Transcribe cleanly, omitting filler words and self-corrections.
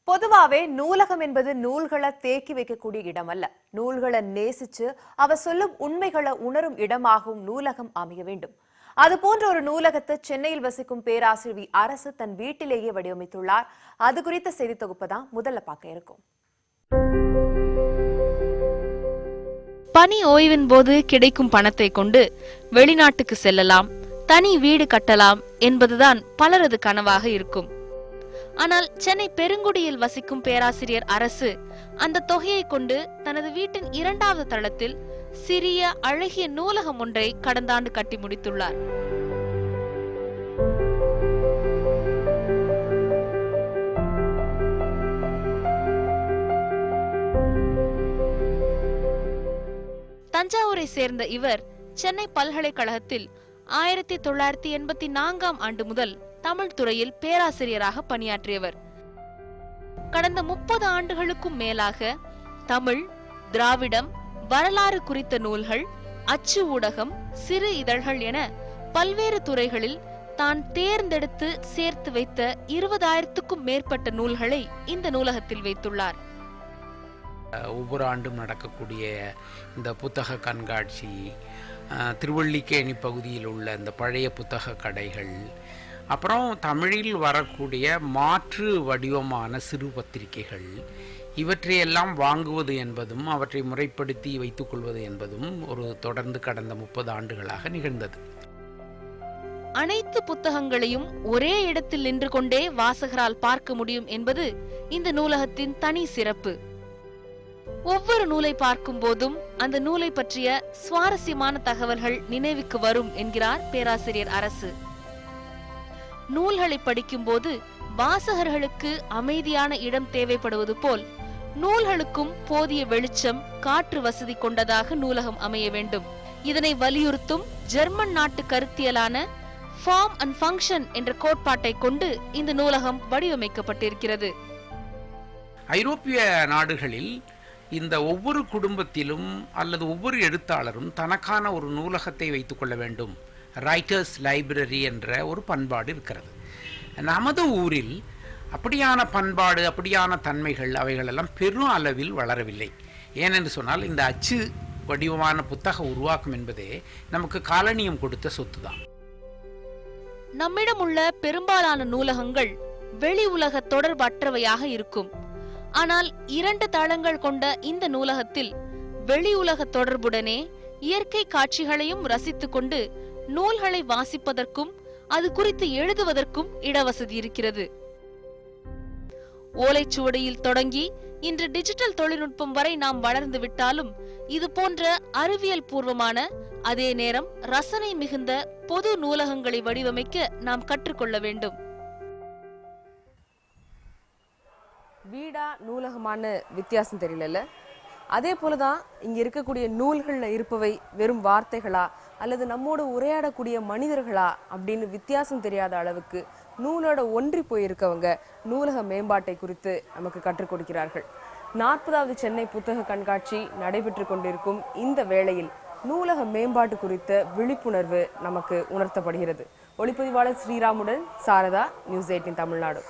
பொதுவாவே நூலகம் என்பது நூல்களை தேக்கி வைக்கக்கூடிய இடம் அல்ல. நூல்களை நேசிச்சு அவ சொல்லும் உண்மைகளை உணரும் இடமாகவும் நூலகம் அமைய வேண்டும். அதுபோன்ற ஒரு நூலகத்தை சென்னையில் வசிக்கும் பேராசிரியர் அரசு தன் வீட்டிலேயே வடிவமைத்துள்ளார். அது குறித்த செய்தி தொகுப்பு தான் முதல்ல பார்க்க இருக்கும். பணி ஓய்வின் போது கிடைக்கும் பணத்தை கொண்டு வெளிநாட்டுக்கு செல்லலாம், தனி வீடு கட்டலாம் என்பதுதான் பலரது கனவாக இருக்கும். ஆனால் சென்னை பெருங்குடியில் வசிக்கும் பேராசிரியர் அரசு அந்த தொகையை கொண்டு தனது வீட்டின் 2வது தளத்தில் சிறிய அழகிய நூலகம் ஒன்றை கடந்த ஆண்டு கட்டி முடித்துள்ளார். தஞ்சாவூரை சேர்ந்த இவர் சென்னை பல்கலைக்கழகத்தில் 1984ஆம் ஆண்டு முதல் தமிழ் துறையில் பேராசிரியராக பணியாற்றியவர். கடந்த 30 ஆண்டுகளுக்கும் மேலாக தமிழ், திராவிடம், வரலாறு குறித்த நூல்கள், அச்சு ஊடகம், சிறு இதழ்கள் என பல்வேறு துறைகளில் தான் தேர்ந்தெடுத்து சேர்த்து வைத்த 20,000க்கும் மேற்பட்ட நூல்களை இந்த நூலகத்தில் வைத்துள்ளார். ஒவ்வொரு ஆண்டும் நடக்கக்கூடிய இந்த புத்தக கண்காட்சி, திருவள்ளிக்கேணி பகுதியில் உள்ள இந்த பழைய புத்தக கடைகள், அப்புறம் தமிழில் வரக்கூடிய மாற்று வடிவமான சிறு பத்திரிகைகள், இவற்றையெல்லாம் வாங்குவது என்பதும் அவற்றை முறைப்படுத்தி வைத்துக் கொள்வது என்பதும் ஒரு தொடர்ந்து கடந்த 30 ஆண்டுகளாக நிகழ்ந்தது. அனைத்து புத்தகங்களையும் ஒரே இடத்தில் நின்று கொண்டே வாசகரால் பார்க்க முடியும் என்பது இந்த நூலகத்தின் தனி சிறப்பு. ஒவ்வொரு நூலை பார்க்கும் போதும் அந்த நூலை பற்றிய சுவாரஸ்யமான தகவல்கள் நினைவுக்கு வரும் என்கிறார் பேராசிரியர் அரசு. நூல்களை படிக்கும் போது வாசகர்களுக்கு அமைதியான இடம் தேவைப்படுவது போல் நூல்களுக்கும் போதிய வெளிச்சம், காற்று வசதி கொண்டதாக நூலகம் அமைய வேண்டும். இதனை வலியுறுத்தும் ஜெர்மன் நாட்டு கருத்தியலான ஃபார்ம் அண்ட் ஃபங்க்ஷன் என்ற கோட்பாட்டை கொண்டு இந்த நூலகம் வடிவமைக்கப்பட்டிருக்கிறது. ஐரோப்பிய நாடுகளில் இந்த ஒவ்வொரு குடும்பத்திலும் அல்லது ஒவ்வொரு எழுத்தாளரும் தனக்கான ஒரு நூலகத்தை வைத்துக் கொள்ள வேண்டும், ரைட்டர்ஸ் லைப்ரரி என்ற ஒரு பண்பாடு இருக்கிறது. நமது ஊரில் அப்படியான பண்பாடு, அப்படியான தன்மைகள் அவைகளெல்லாம் பெரும் அளவில் வளரவில்லை. ஏனென்று சொன்னால் இந்த அச்சு வடிவமான புத்தக உருவாக்கம் என்பதே நமக்கு காலனியம் கொடுத்த சொத்து தான். நம்மிடம் உள்ள பெரும்பாலான நூலகங்கள் வெளி உலக தொடர்பற்றவையாக இருக்கும். ஆனால் 2 தளங்கள் கொண்ட இந்த நூலகத்தில் வெளி உலக தொடர்புடனே இயற்கை காட்சிகளையும் ரசித்துக் கொண்டு நூல்களை வாசிப்பதற்கும் அது குறித்து எழுதுவதற்கும் இடவசதி இருக்கிறது. ஓலைச்சுவடியில் தொடங்கி இன்று டிஜிட்டல் தொழில்நுட்பம் வரை நாம் வளர்ந்து விட்டாலும் இது போன்ற அறிவியல் பூர்வமான, அதே நேரம் ரசனை மிகுந்த பொது நூலகங்களை வடிவமைக்க நாம் கற்றுக்கொள்ள வேண்டும். வீடா நூலகமான வித்தியாசம் தெரியல. அதே போலதான் இங்க இருக்கக்கூடிய நூல்கள்ல இருப்பவை வெறும் வார்த்தைகளா அல்லது நம்மோடு உரையாடக்கூடிய மனிதர்களா அப்படின்னு வித்தியாசம் தெரியாத அளவுக்கு நூலோட ஒன்றி போயிருக்கவங்க நூலக மேம்பாட்டை குறித்து நமக்கு கற்றுக் கொடுக்கிறார்கள். 40வது சென்னை புத்தக கண்காட்சி நடைபெற்று கொண்டிருக்கும் இந்த வேளையில் நூலக மேம்பாட்டு குறித்த விழிப்புணர்வு நமக்கு உணர்த்தப்படுகிறது. ஒளிப்பதிவாளர் ஸ்ரீராமுடன் சாரதா, நியூஸ் 18 தமிழ்நாடு.